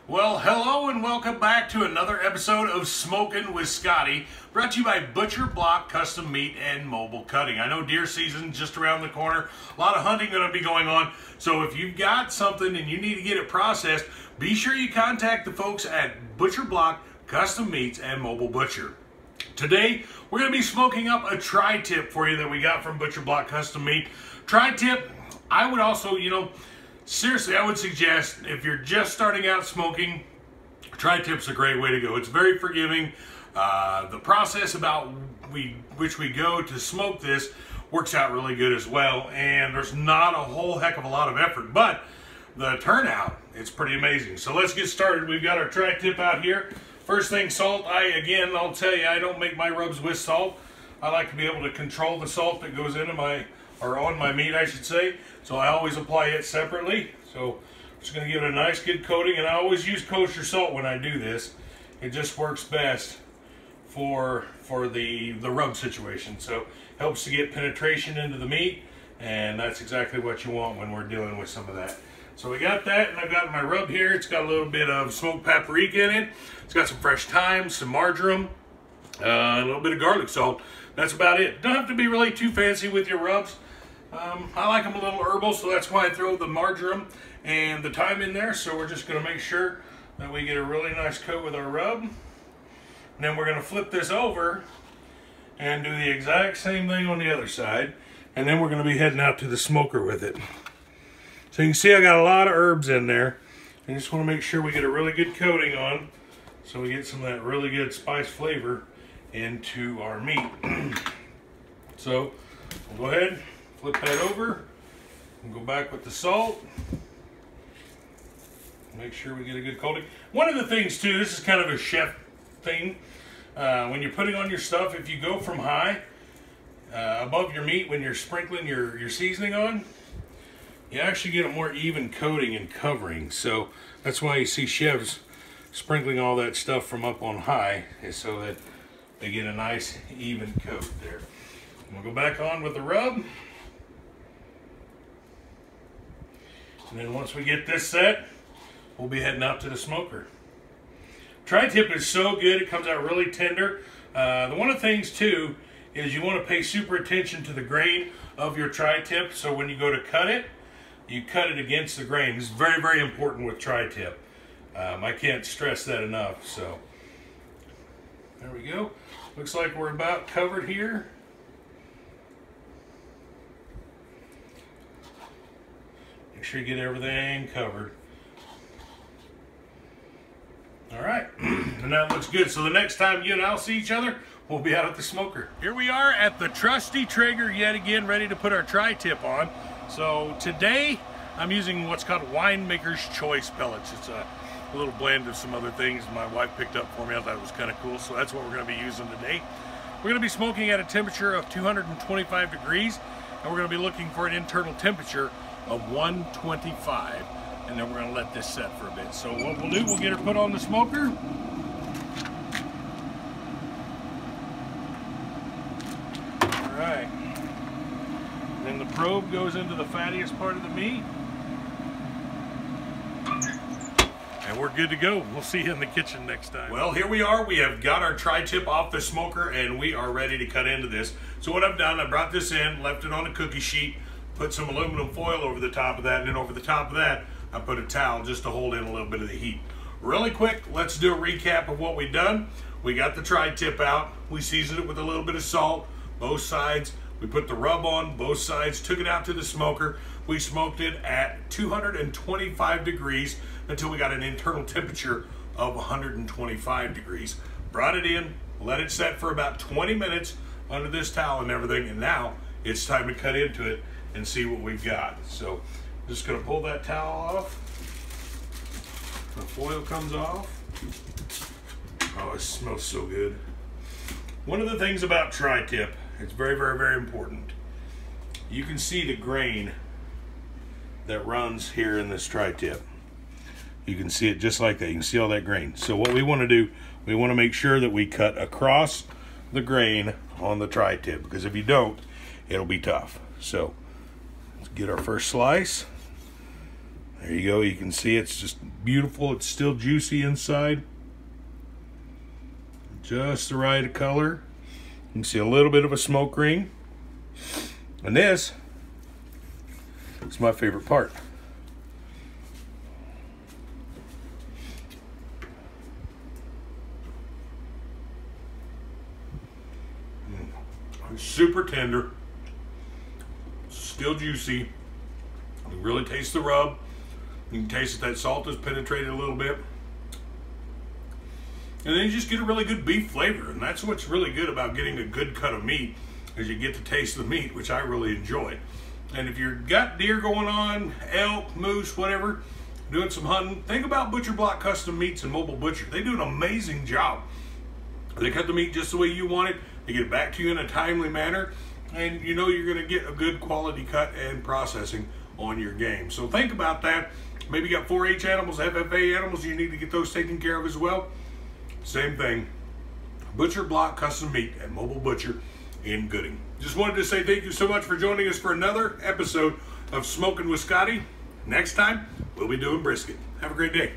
Well, hello and welcome back to another episode of Smokin' with Scotty, brought to you by Butcher Block Custom Meat and Mobile Cutting. I know deer season's just around the corner, a lot of hunting going to be going on, so if you've got something and you need to get it processed, be sure you contact the folks at Butcher Block Custom Meats and Mobile Butcher. Today, we're going to be smoking up a tri-tip for you that we got from Butcher Block Custom Meat. Tri-tip, I would also, seriously, I would suggest if you're just starting out smoking, tri-tip's a great way to go. It's very forgiving. The process about which we go to smoke this works out really good as well, and there's not a whole heck of a lot of effort, but the turnout, it's pretty amazing. So let's get started. We've got our tri-tip out here. First thing, salt. I'll tell you, I don't make my rubs with salt. I like to be able to control the salt that goes into on my meat, I should say. So I always apply it separately. So I'm just going to give it a nice good coating, and I always use kosher salt when I do this. It just works best for the rub situation. So helps to get penetration into the meat, and that's exactly what you want when we're dealing with some of that. So we got that, and I've got my rub here. It's got a little bit of smoked paprika in it. It's got some fresh thyme, some marjoram, a little bit of garlic salt. That's about it. Don't have to be really too fancy with your rubs. I like them a little herbal, so that's why I throw the marjoram and the thyme in there. So we're just going to make sure that we get a really nice coat with our rub. And then we're going to flip this over and do the exact same thing on the other side. And then we're going to be heading out to the smoker with it. So you can see I got a lot of herbs in there. I just want to make sure we get a really good coating on, so we get some of that really good spice flavor into our meat. So we'll go ahead, flip that over, and go back with the salt. Make sure we get a good coating. One of the things too, this is kind of a chef thing, when you're putting on your stuff, if you go from high above your meat when you're sprinkling your seasoning on, you actually get a more even coating and covering. So that's why you see chefs sprinkling all that stuff from up on high, is so that they get a nice even coat there. We'll go back on with the rub. And then once we get this set, we'll be heading out to the smoker. Tri-tip is so good, it comes out really tender. One of the things too is you want to pay super attention to the grain of your tri-tip, so when you go to cut it, you cut it against the grain. This is very, very important with tri-tip. I can't stress that enough. So there we go. Looks like we're about covered here. Make sure you get everything covered. All right, and that looks good. So the next time you and I'll see each other, we'll be out at the smoker. Here we are at the trusty Traeger yet again, ready to put our tri-tip on. So today I'm using what's called Winemaker's Choice pellets. It's a little blend of some other things my wife picked up for me. I thought it was kind of cool, so that's what we're going to be using today. We're going to be smoking at a temperature of 225 degrees, and we're going to be looking for an internal temperature of 125, and then we're going to let this set for a bit. So what we'll do, we'll get her put on the smoker. All right. Then the probe goes into the fattiest part of the meat. And we're good to go. We'll see you in the kitchen next time. Well, here we are. We have got our tri-tip off the smoker, and we are ready to cut into this. So what I've done, I brought this in, left it on a cookie sheet, put some aluminum foil over the top of that, and then over the top of that, I put a towel just to hold in a little bit of the heat. Really quick, let's do a recap of what we've done. We got the tri-tip out. We seasoned it with a little bit of salt, both sides. We put the rub on both sides, took it out to the smoker. We smoked it at 225 degrees until we got an internal temperature of 125 degrees. Brought it in, let it set for about 20 minutes under this towel and everything, and now it's time to cut into it and see what we've got. So I'm just gonna pull that towel off. The foil comes off. Oh, it smells so good. One of the things about tri-tip, it's very, very, very important. You can see the grain that runs here in this tri-tip. You can see it just like that. You can see all that grain. So what we want to do, we want to make sure that we cut across the grain on the tri-tip, because if you don't, it'll be tough. So let's get our first slice. There you go. You can see it's just beautiful. It's still juicy inside. Just the right color. You can see a little bit of a smoke ring. And this is my favorite part. It's super tender. Still juicy. You can really taste the rub. You can taste that salt has penetrated a little bit. And then you just get a really good beef flavor. And that's what's really good about getting a good cut of meat, is you get to taste the meat, which I really enjoy. And if you've got deer going on, elk, moose, whatever, doing some hunting, think about Butcher Block Custom Meats and Mobile Butcher. They do an amazing job. They cut the meat just the way you want it. They get it back to you in a timely manner. And you know you're going to get a good quality cut and processing on your game. So think about that. Maybe you got 4-H animals, FFA animals, you need to get those taken care of as well. Same thing. Butcher Block Custom Meat and Mobile Butcher in Gooding. Just wanted to say thank you so much for joining us for another episode of Smokin' with Scotty. Next time, we'll be doing brisket. Have a great day.